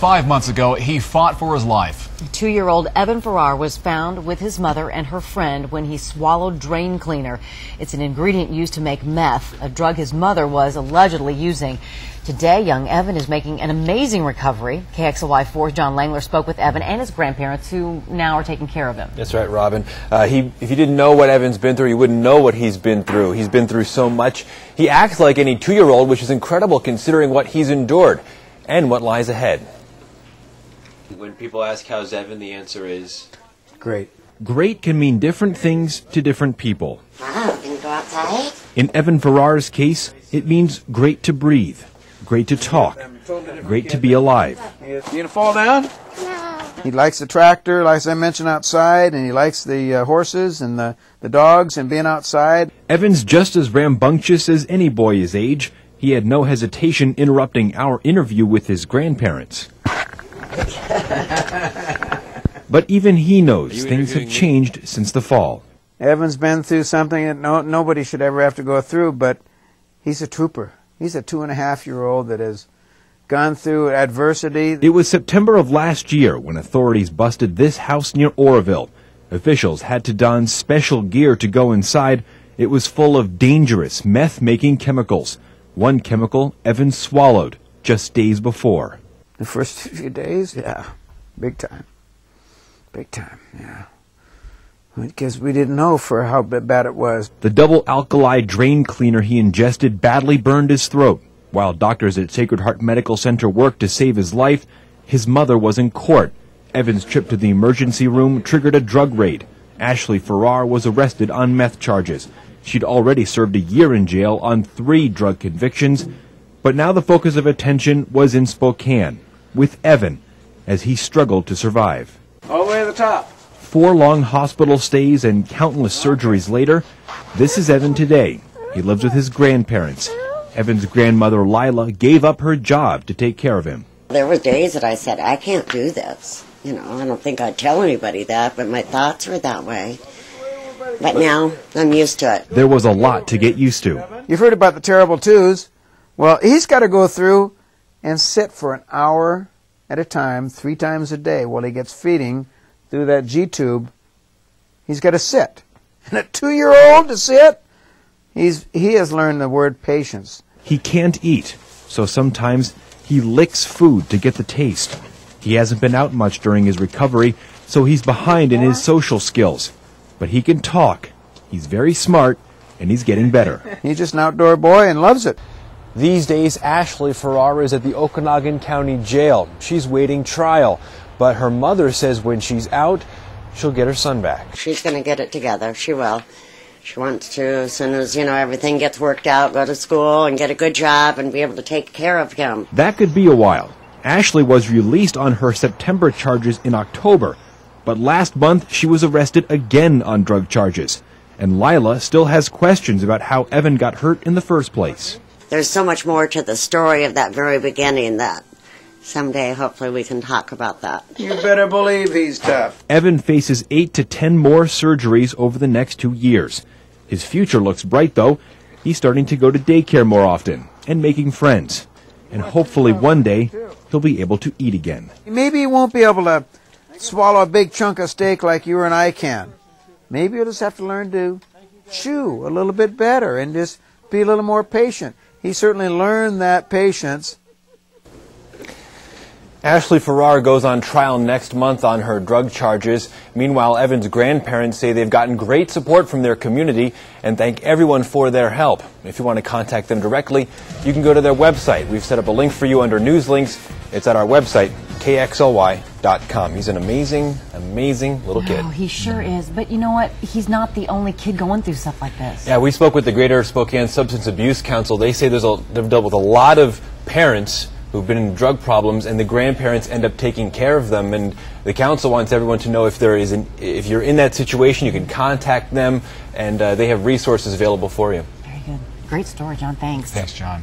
5 months ago, he fought for his life. 2-year-old Evan Farrar was found with his mother and her friend when he swallowed drain cleaner. It's an ingredient used to make meth, a drug his mother was allegedly using. Today, young Evan is making an amazing recovery. KXLY4's John Langeler spoke with Evan and his grandparents, who now are taking care of him. That's right, Robin. If you didn't know what Evan's been through, you wouldn't know what he's been through. He's been through so much. He acts like any 2-year-old, which is incredible considering what he's endured and what lies ahead. When people ask how's Evan, the answer is great. Great can mean different things to different people. Wow, can you go outside? In Evan Farrar's case, it means great to breathe, great to talk, great to be alive. You gonna fall down? No. He likes the tractor, like I mentioned, outside, and he likes the horses and the dogs and being outside. Evan's just as rambunctious as any boy his age. He had no hesitation interrupting our interview with his grandparents. But even he knows things have changed since the fall. Evan's been through something that nobody should ever have to go through, but he's a trooper. He's a 2.5-year-old that has gone through adversity. It was September of last year when authorities busted this house near Oroville. Officials had to don special gear to go inside. It was full of dangerous meth-making chemicals. One chemical Evan swallowed just days before. The first few days, yeah, big time. Big time, yeah. Because we didn't know for how bad it was. The double alkali drain cleaner he ingested badly burned his throat. While doctors at Sacred Heart Medical Center worked to save his life, his mother was in court. Evan's trip to the emergency room triggered a drug raid. Ashley Farrar was arrested on meth charges. She'd already served a year in jail on 3 drug convictions. But now the focus of attention was in Spokane, with Evan, as he struggled to survive. All the way to the top. 4 long hospital stays and countless surgeries later, this is Evan today. He lives with his grandparents. Evan's grandmother, Lila, gave up her job to take care of him. There were days that I said, I can't do this. You know, I don't think I'd tell anybody that, but my thoughts were that way. But now, I'm used to it. There was a lot to get used to. You've heard about the terrible twos. Well, he's got to go through and sit for an hour at a time, 3 times a day, while he gets feeding through that G-tube. He's got to sit. And a 2-year-old to sit? He has learned the word patience. He can't eat, so sometimes he licks food to get the taste. He hasn't been out much during his recovery, so he's behind in his social skills. But he can talk. He's very smart, and he's getting better. He's just an outdoor boy and loves it. These days, Ashley Farrar is at the Okanagan County Jail. She's waiting trial, but her mother says when she's out, she'll get her son back. She's going to get it together. She will. She wants to, as soon as, everything gets worked out, go to school and get a good job and be able to take care of him. That could be a while. Ashley was released on her September charges in October, but last month she was arrested again on drug charges. And Lila still has questions about how Evan got hurt in the first place. There's so much more to the story of that very beginning that someday, hopefully, we can talk about that. You better believe he's tough. Evan faces 8 to 10 more surgeries over the next 2 years. His future looks bright, though. He's starting to go to daycare more often and making friends. And hopefully one day, he'll be able to eat again. Maybe he won't be able to swallow a big chunk of steak like you and I can. Maybe he'll just have to learn to chew a little bit better and just be a little more patient. He certainly learned that patience. Ashley Farrar goes on trial next month on her drug charges. Meanwhile, Evan's grandparents say they've gotten great support from their community and thank everyone for their help. If you want to contact them directly, you can go to their website. We've set up a link for you under news links. It's at our website, kxly.com. He's an amazing, amazing little kid. Oh, he sure is. But you know what? He's not the only kid going through stuff like this. Yeah, we spoke with the Greater Spokane Substance Abuse Council. They say they've dealt with a lot of parents who've been in drug problems, and the grandparents end up taking care of them. And the council wants everyone to know if you're in that situation, you can contact them, and they have resources available for you. Very good. Great story, John. Thanks. Thanks, John.